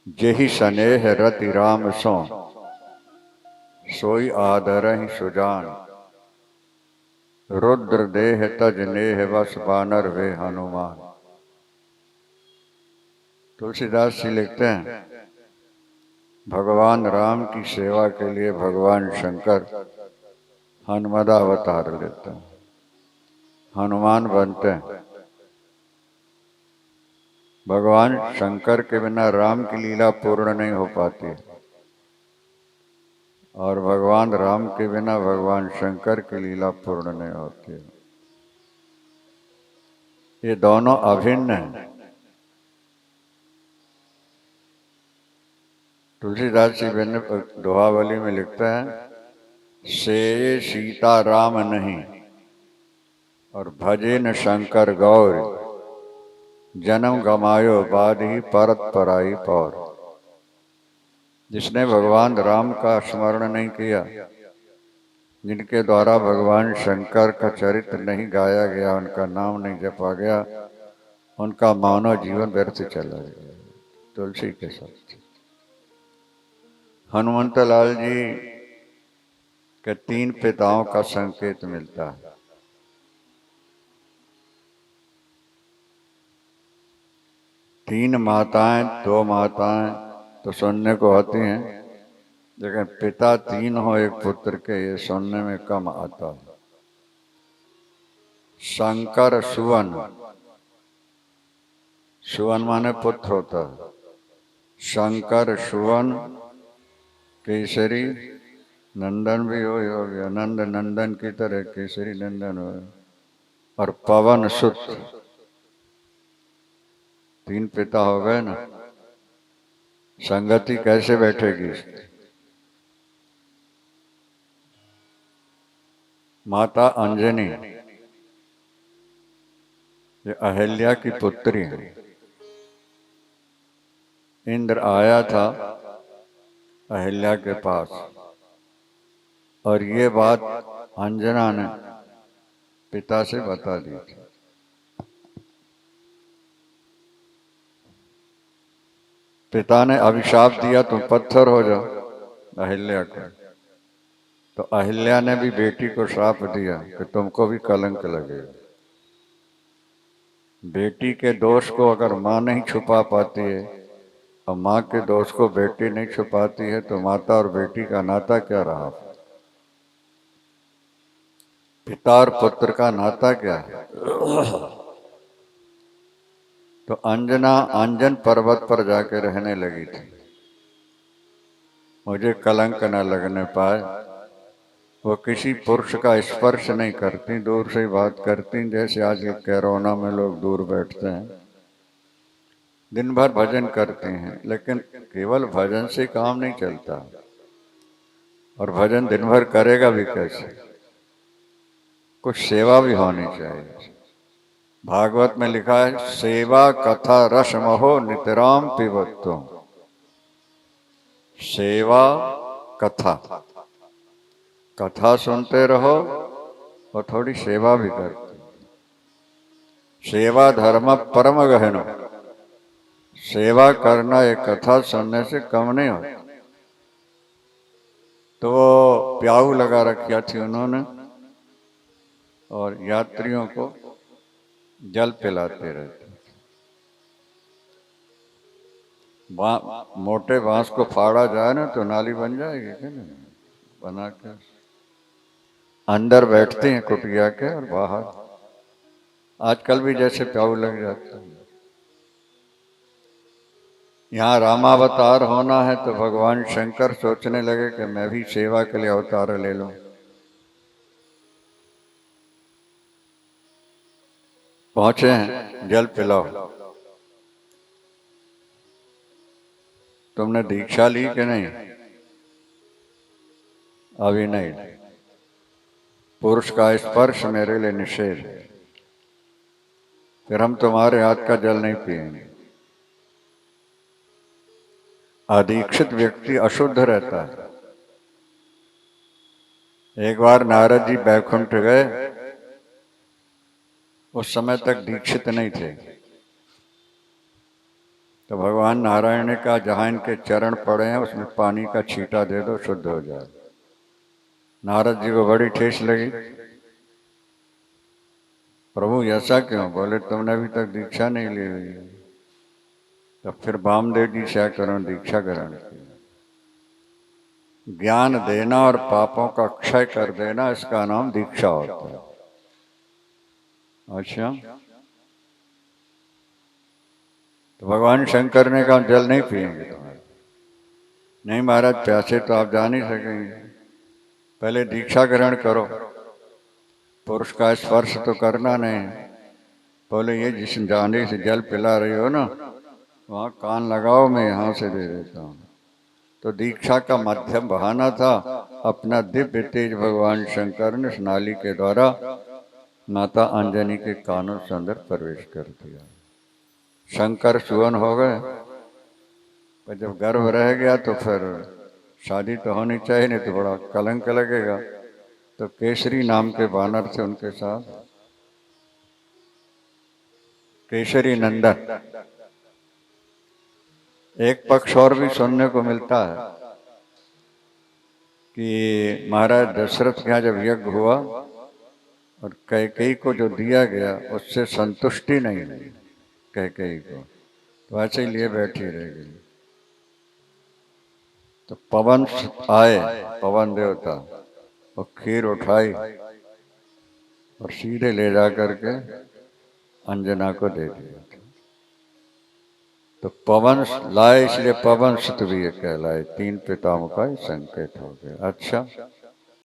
जेहि स्नेह रति राम सो सोई आदरहि सुजान। रुद्र देह तज नेह वस बानर वे हनुमान। तुलसीदास जी लिखते हैं भगवान राम की सेवा के लिए भगवान शंकर हनुमदा अवतार लेते हैं, हनुमान बनते हैं। भगवान शंकर के बिना राम की लीला पूर्ण नहीं हो पाती और भगवान राम के बिना भगवान शंकर की लीला पूर्ण नहीं होती। ये दोनों अभिन्न हैं। तुलसीदास जी दोहावली में लिखते हैं से सीता राम नहीं और भजे न शंकर गौर। जन्म गमायो बाद ही परत पराई पौर। जिसने भगवान राम का स्मरण नहीं किया, जिनके द्वारा भगवान शंकर का चरित्र नहीं गाया गया, उनका नाम नहीं जपा गया, उनका मानव जीवन व्यर्थ चला गया। तुलसी के साथ हनुमंत लाल जी के 3 पिताओं का संकेत मिलता है। तीन माताएं 2 माताएं तो सुनने को आती हैं, लेकिन पिता 3 हो एक पुत्र के, ये सुनने में कम आता है। शंकर सुवन, सुवन माने पुत्र होता है। शंकर सुवन केसरी नंदन भी हो गया, नंद नंदन की तरह केसरी नंदन हो। और पवन सुत, 3 पिता हो गए ना। संगति कैसे बैठेगी? माता अंजनी ये अहिल्या की पुत्री है। इंद्र आया था अहिल्या के पास और ये बात अंजना ने पिता से बता दी थी। पिता ने अभिशाप दिया तुम पत्थर हो जाओ अहिल्या को, तो अहिल्या ने भी बेटी को श्राप दिया कि तुमको भी कलंक लगेगा। बेटी के दोष को अगर माँ नहीं छुपा पाती है और माँ के दोष को बेटी नहीं छुपाती है, तो माता और बेटी का नाता क्या रहा? पिता और पुत्र का नाता क्या है? तो अंजना अंजन पर्वत पर जाके रहने लगी थी। मुझे कलंक न लगने पाए। वो किसी पुरुष का स्पर्श नहीं करती, दूर से ही बात करती, जैसे आज कोरोना में लोग दूर बैठते हैं। दिन भर भजन करते हैं, लेकिन केवल भजन से काम नहीं चलता, और भजन दिन भर करेगा भी कैसे? कुछ सेवा भी होनी चाहिए। भागवत में लिखा है सेवा कथा रस महो नितराम पिबत्तो। सेवा कथा, कथा सुनते रहो और थोड़ी सेवा भी करते। सेवा धर्म परम गहनो, सेवा करना एक कथा सुनने से कम नहीं होता। तो वो प्याऊ लगा रखी थी उन्होंने और यात्रियों को जल पिलाते रहते। मोटे बांस को फाड़ा जाए ना तो नाली बन जाएगी क्या? नहीं बना के अंदर बैठते हैं कुटिया के और बाहर आजकल भी जैसे प्याऊ लग जाता है। यहाँ रामावतार होना है तो भगवान शंकर सोचने लगे कि मैं भी सेवा के लिए अवतार ले लूं। पहुंचे हैं, जल पिलाओ। तुमने दीक्षा ली कि नहीं? अभी नहीं। पुरुष का स्पर्श मेरे लिए निषेध है, फिर हम तुम्हारे हाथ का जल नहीं पिएंगे। अदीक्षित व्यक्ति अशुद्ध रहता है। एक बार नारद जी बैकुंठ गए, उस समय तक दीक्षित नहीं थे। तो भगवान नारायण ने कहा जहाँ इनके चरण पड़े हैं उसमें पानी का छींटा दे दो, शुद्ध हो जाए। नारद जी को बड़ी ठेस लगी, प्रभु ऐसा क्यों? बोले तुमने अभी तक दीक्षा नहीं ली हुई। तब फिर वामदेव जी क्या करो, दीक्षा ग्रहण की। ज्ञान देना और पापों का क्षय कर देना, इसका नाम दीक्षा होता है। अच्छा, तो भगवान शंकर ने कहा जल नहीं पिएंगे तुम्हारे। नहीं महाराज, प्यासे तो आप जा नहीं सकेंगे, पहले दीक्षा ग्रहण करो, पुरुष का स्पर्श तो करना नहीं। बोले ये जिस जाने से जल पिला रही हो ना, वहाँ कान लगाओ, मैं यहाँ से दे देता हूँ। तो दीक्षा का माध्यम बहाना था, अपना दिव्य तेज भगवान शंकर ने उस नाली के द्वारा माता अंजनी के कानों से अंदर प्रवेश कर दिया। शंकर सुवन हो गए। पर जब गर्भ रह गया तो फिर शादी तो होनी चाहिए, नहीं तो बड़ा कलंक लगेगा। तो केसरी नाम के वानर थे, उनके साथ केसरी नंदन। एक पक्ष और भी सुनने को मिलता है कि महाराज दशरथ के यहाँ जब यज्ञ हुआ और कैकेयी को जो दिया गया उससे संतुष्टि नहीं हुई कैकेयी को, तो ऐसे ही लिए बैठी रह गई। तो पवन आए, पवन देवता, और खीर उठाई और सीधे ले जा करके अंजना को दे दिया। तो पवन लाए, इसलिए पवन सुत भी कहलाए। तीन पिताओं का संकेत हो गया। अच्छा,